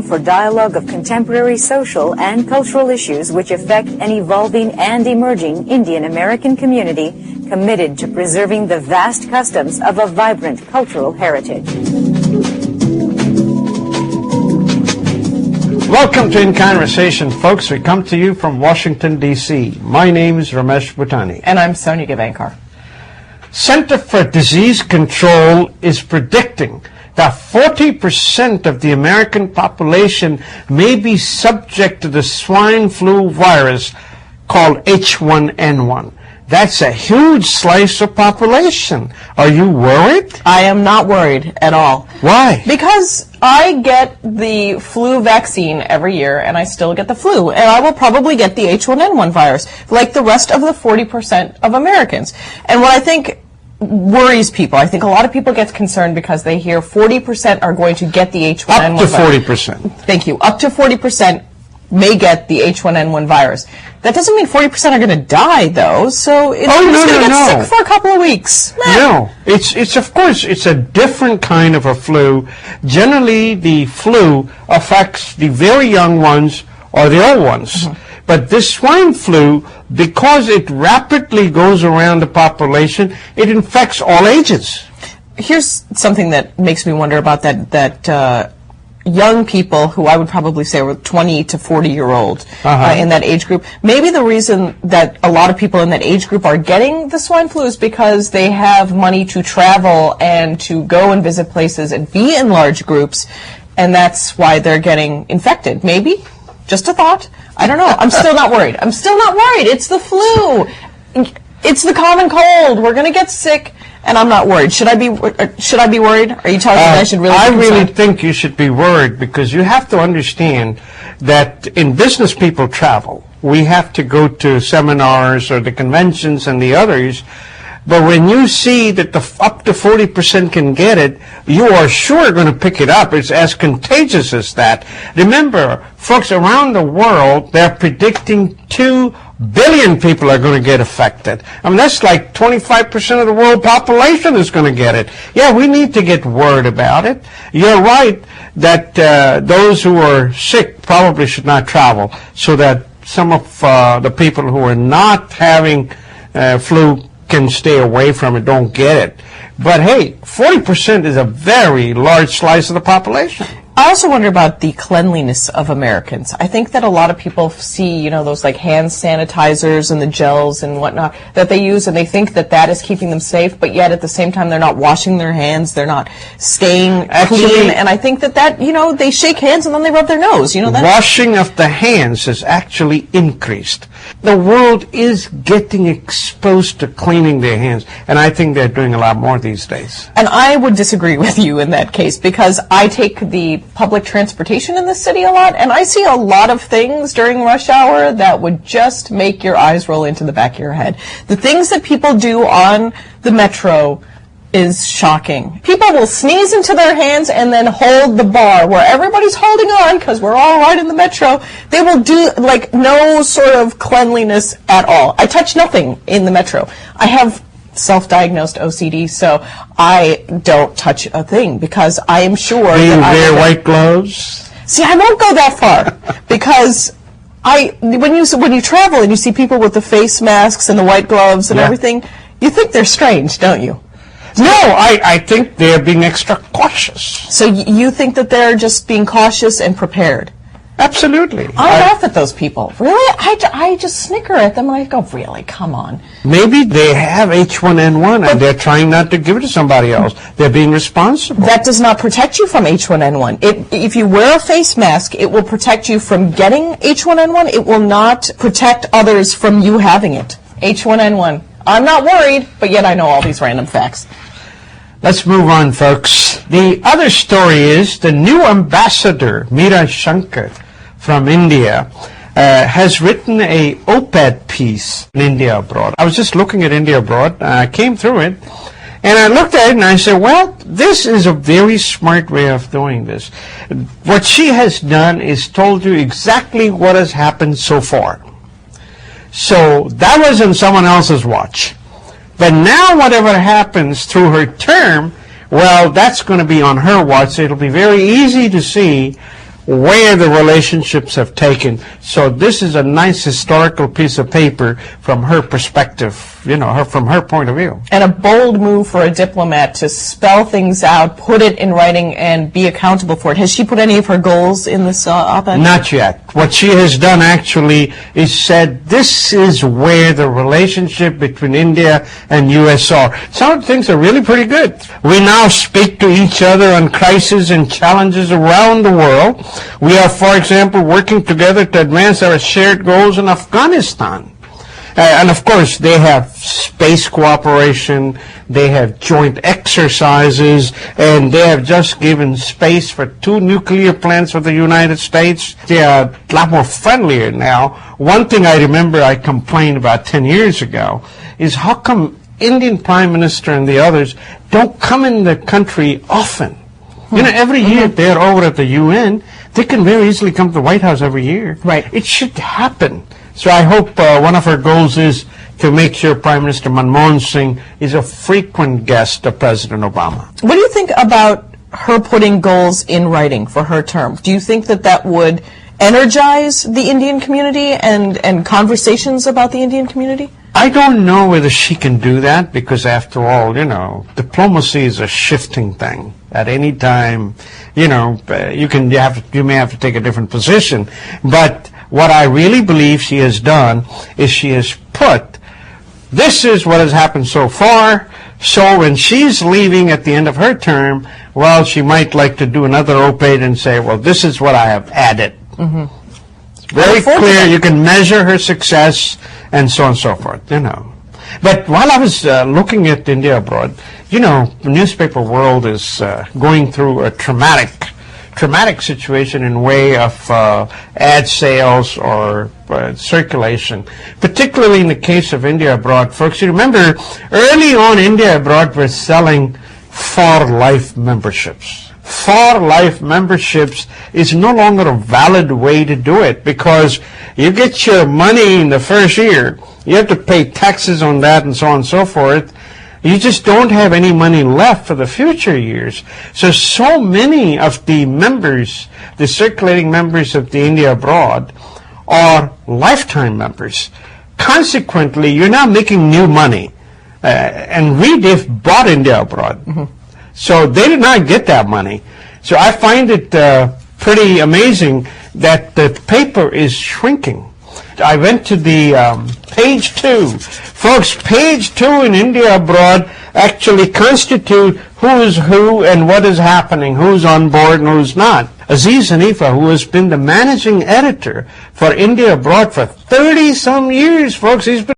For dialogue of contemporary social and cultural issues which affect an evolving and emerging Indian American community committed to preserving the vast customs of a vibrant cultural heritage. Welcome to In Conversation, folks. We come to you from Washington, D.C. My name is Ramesh And I'm Sonya Gavankar. Center for Disease Control is predicting that 40% of the American population may be subject to the swine flu virus called H1N1. That's a huge slice of population. Are you worried? I am not worried at all. Why? Because I get the flu vaccine every year, and I still get the flu. And I will probably get the H1N1 virus, like the rest of the 40% of Americans. And what I think worries people, I think a lot of people get concerned because they hear 40% are going to get the H1N1 virus. Up to 40%. Thank you. Up to 40% may get the H1N1 virus. That doesn't mean 40% are going to die, though. So it's going to get sick for a couple of weeks. No, it's of course it's a different kind of a flu. Generally, the flu affects the very young ones or the old ones. Mm-hmm. But this swine flu, because it rapidly goes around the population, it infects all ages. Here's something that makes me wonder about that young people who I would probably say were 20 to 40-year-old in that age group. Maybe the reason that a lot of people in that age group are getting the swine flu is because they have money to travel and to go and visit places and be in large groups, and that's why they're getting infected. Maybe? Just a thought. I don't know. I'm still not worried. I'm still not worried. It's the flu. It's the common cold. We're going to get sick, and I'm not worried. Should I be worried? Are you telling me I should really be concerned? I really think you should be worried because you have to understand that in business people travel. We have to go to seminars or the conventions and the others. But when you see that up to 40% can get it, you are sure going to pick it up. It's as contagious as that. Remember, folks, around the world, they're predicting 2 billion people are going to get affected. I mean, that's like 25% of the world population is going to get it. Yeah, we need to get word about it. You're right that those who are sick probably should not travel so that some of the people who are not having flu can stay away from it, don't get it. But hey, 40% is a very large slice of the population. I also wonder about the cleanliness of Americans. I think that a lot of people see, those like hand sanitizers and the gels and whatnot that they use, and they think that that is keeping them safe, but yet at the same time they're not washing their hands, they're not staying clean, and I think that they shake hands and then they rub their nose. Washing of the hands has actually increased. The world is getting exposed to cleaning their hands, and I think they're doing a lot more these days. And I would disagree with you in that case, because I take the public transportation in the city a lot, and I see a lot of things during rush hour that would just make your eyes roll into the back of your head. The things that people do on the metro is shocking. People will sneeze into their hands and then hold the bar where everybody's holding on because we're all right in the metro. They will do no sort of cleanliness at all. I touch nothing in the metro. I have self-diagnosed OCD, so I don't touch a thing because I am sure Do you wear white gloves? See, I won't go that far because when you travel and you see people with the face masks and the white gloves and everything, you think they're strange, don't you? No, I think they're being extra cautious. So you think that they're just being cautious and prepared? Absolutely. I laugh at those people. Really? I just snicker at them and I go, really? Come on. Maybe they have H1N1 and they're trying not to give it to somebody else. They're being responsible. That does not protect you from H1N1. If you wear a face mask, it will protect you from getting H1N1. It will not protect others from you having it. H1N1. I'm not worried, but yet I know all these random facts. Let's move on, folks. The other story is the new ambassador, Meera Shankar, from India, has written a op-ed piece in India Abroad. I was just looking at India Abroad. I came through it, and I looked at it, and I said, well, this is a very smart way of doing this. What she has done is told you exactly what has happened so far. So that was on someone else's watch. But now whatever happens through her term, well, that's going to be on her watch. So it'll be very easy to see where the relationships have taken. So this is a nice historical piece of paper from her perspective, from her point of view. And a bold move for a diplomat to spell things out, put it in writing, and be accountable for it. Has she put any of her goals in this op-ed? Not yet. What she has done actually is said this is where the relationship between India and U.S. are. Some of the things are really pretty good. We now speak to each other on crises and challenges around the world. We are, for example, working together to advance our shared goals in Afghanistan. And of course, they have space cooperation, they have joint exercises, and they have just given space for 2 nuclear plants for the United States. They are a lot more friendlier now. One thing I remember I complained about 10 years ago is how come Indian Prime Minister and the others don't come in the country often? Every year they're over at the UN. They can very easily come to the White House every year. Right. It should happen. So I hope one of her goals is to make sure Prime Minister Manmohan Singh is a frequent guest of President Obama. What do you think about her putting goals in writing for her term? Do you think that that would energize the Indian community and conversations about the Indian community? I don't know whether she can do that because, after all, diplomacy is a shifting thing. At any time, you may have to take a different position. But what I really believe she has done is she has put, this is what has happened so far. So when she's leaving at the end of her term, well, she might like to do another op-ed and say, well, this is what I have added. Mm-hmm. It's very clear. You can measure her success and so on and so forth, But while I was looking at India abroad, the newspaper world is going through a traumatic situation in way of ad sales or circulation, particularly in the case of India abroad. Folks, you remember early on India abroad was selling for life memberships. For life memberships is no longer a valid way to do it because you get your money in the first year. You have to pay taxes on that and so on and so forth. You just don't have any money left for the future years. So many of the members, the circulating members of the India abroad, are lifetime members. Consequently, you're now making new money. And Rediff bought India abroad. Mm-hmm. So they did not get that money. So I find it pretty amazing that the paper is shrinking. I went to the page 2. Folks, page 2 in India abroad actually constitute who is who and what is happening, who's on board and who's not. Aziz Hanifa, who has been the managing editor for India abroad for 30-some years, folks, he's been